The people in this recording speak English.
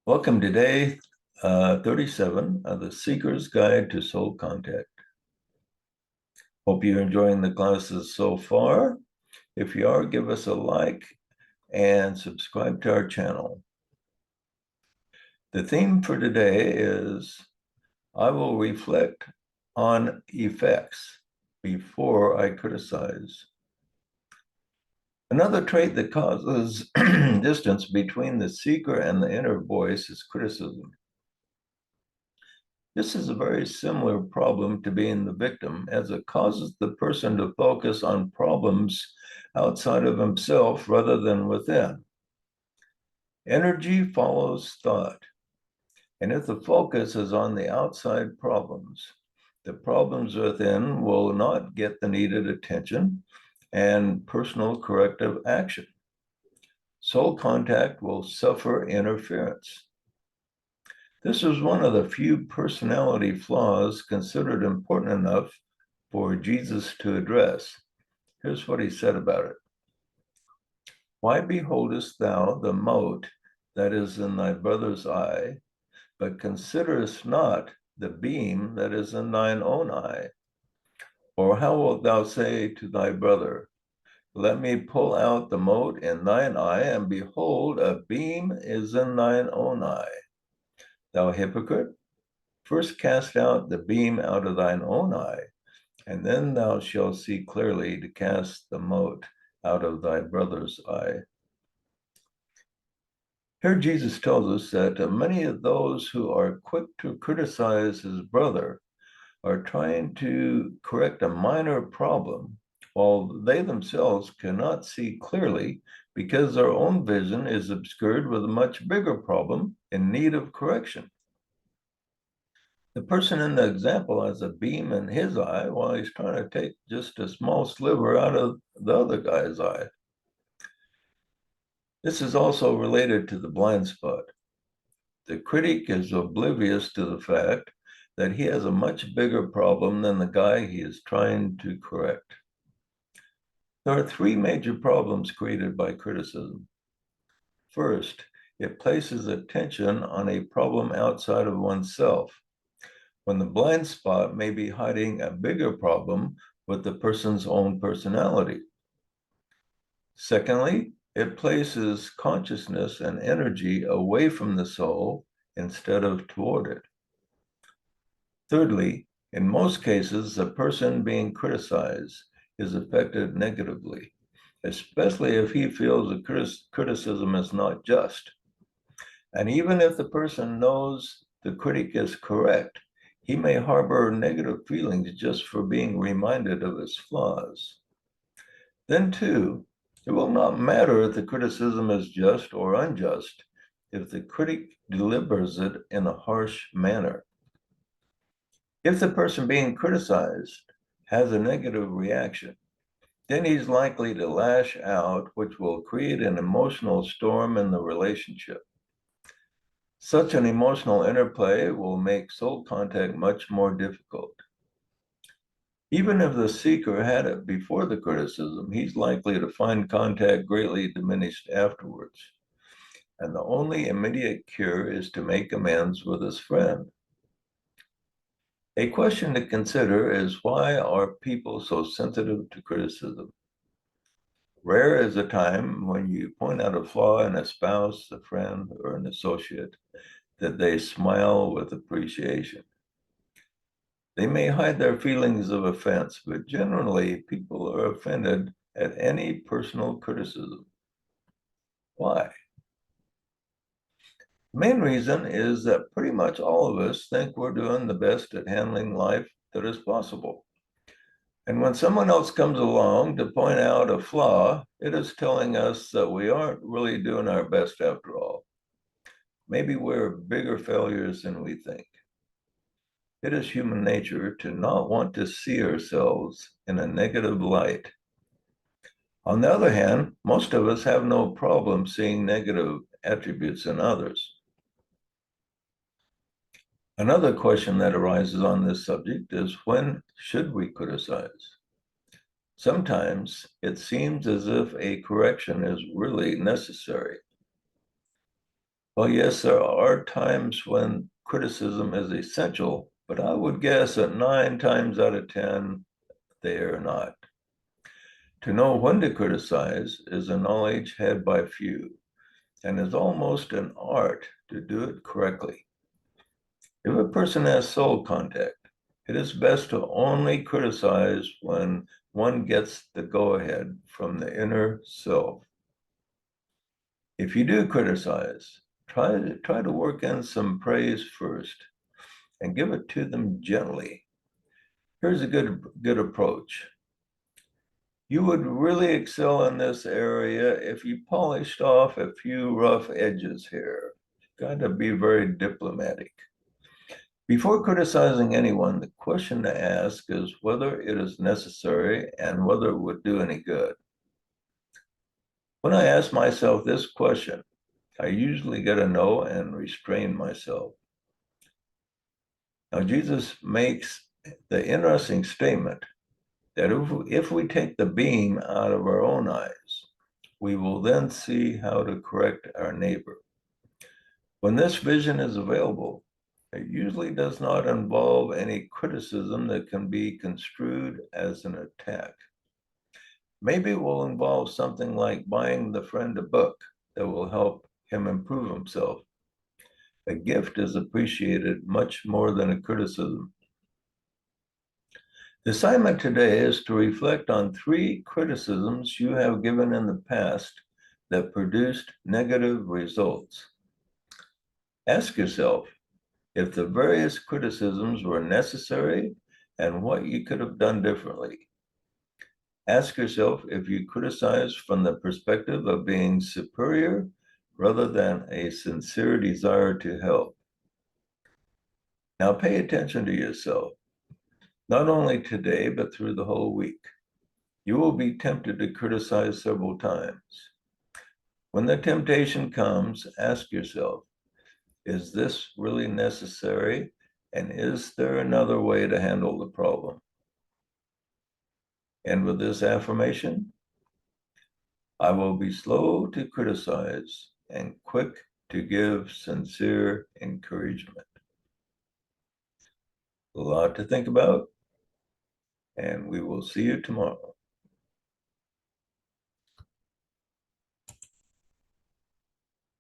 Welcome to day 37 of the Seeker's Guide to Soul Contact. Hope you're enjoying the classes so far. If you are, give us a like and subscribe to our channel. The theme for today is I will reflect on effects before I criticize. Another trait that causes distance between the seeker and the inner voice is criticism. This is a very similar problem to being the victim, as it causes the person to focus on problems outside of himself rather than within. Energy follows thought, and if the focus is on the outside problems, the problems within will not get the needed attention and personal corrective action. Soul contact will suffer interference. This is one of the few personality flaws considered important enough for Jesus to address. Here's what he said about it. Why beholdest thou the mote that is in thy brother's eye, but considerest not the beam that is in thine own eye? Or how wilt thou say to thy brother, let me pull out the mote in thine eye, and behold, a beam is in thine own eye? Thou hypocrite, first cast out the beam out of thine own eye, and then thou shalt see clearly to cast the mote out of thy brother's eye. Here Jesus tells us that many of those who are quick to criticize his brother are trying to correct a minor problem, while they themselves cannot see clearly because their own vision is obscured with a much bigger problem in need of correction. The person in the example has a beam in his eye while he's trying to take just a small sliver out of the other guy's eye. This is also related to the blind spot. The critic is oblivious to the fact that he has a much bigger problem than the guy he is trying to correct. There are three major problems created by criticism. First, it places attention on a problem outside of oneself, when the blind spot may be hiding a bigger problem with the person's own personality. Secondly, it places consciousness and energy away from the soul instead of toward it. Thirdly, in most cases, the person being criticized is affected negatively, especially if he feels the criticism is not just. And even if the person knows the critic is correct, he may harbor negative feelings just for being reminded of his flaws. Then, too, it will not matter if the criticism is just or unjust if the critic delivers it in a harsh manner. If the person being criticized has a negative reaction, then he's likely to lash out, which will create an emotional storm in the relationship. Such an emotional interplay will make soul contact much more difficult. Even if the seeker had it before the criticism, he's likely to find contact greatly diminished afterwards. And the only immediate cure is to make amends with his friend. A question to consider is, why are people so sensitive to criticism? Rare is a time when you point out a flaw in a spouse, a friend, or an associate that they smile with appreciation. They may hide their feelings of offense, but generally people are offended at any personal criticism. Why? The main reason is that pretty much all of us think we're doing the best at handling life that is possible. And when someone else comes along to point out a flaw, it is telling us that we aren't really doing our best after all. Maybe we're bigger failures than we think. It is human nature to not want to see ourselves in a negative light. On the other hand, most of us have no problem seeing negative attributes in others. Another question that arises on this subject is, when should we criticize? Sometimes it seems as if a correction is really necessary. Well, yes, there are times when criticism is essential, but I would guess that 9 times out of 10, they are not. To know when to criticize is a knowledge had by few, and is almost an art to do it correctly. If a person has soul contact, it is best to only criticize when one gets the go ahead from the inner self. If you do criticize, try to work in some praise first and give it to them gently. Here's a good approach. You would really excel in this area if you polished off a few rough edges here. Got to be very diplomatic. Before criticizing anyone, the question to ask is whether it is necessary and whether it would do any good. When I ask myself this question, I usually get a no and restrain myself. Now, Jesus makes the interesting statement that if we take the beam out of our own eyes, we will then see how to correct our neighbor. When this vision is available, it usually does not involve any criticism that can be construed as an attack. Maybe it will involve something like buying the friend a book that will help him improve himself. A gift is appreciated much more than a criticism. The assignment today is to reflect on 3 criticisms you have given in the past that produced negative results. Ask yourself if the various criticisms were necessary and what you could have done differently. Ask yourself if you criticize from the perspective of being superior rather than a sincere desire to help. Now pay attention to yourself, not only today, but through the whole week. You will be tempted to criticize several times. When the temptation comes, ask yourself, is this really necessary? And is there another way to handle the problem? And with this affirmation, I will be slow to criticize and quick to give sincere encouragement. A lot to think about, and we will see you tomorrow.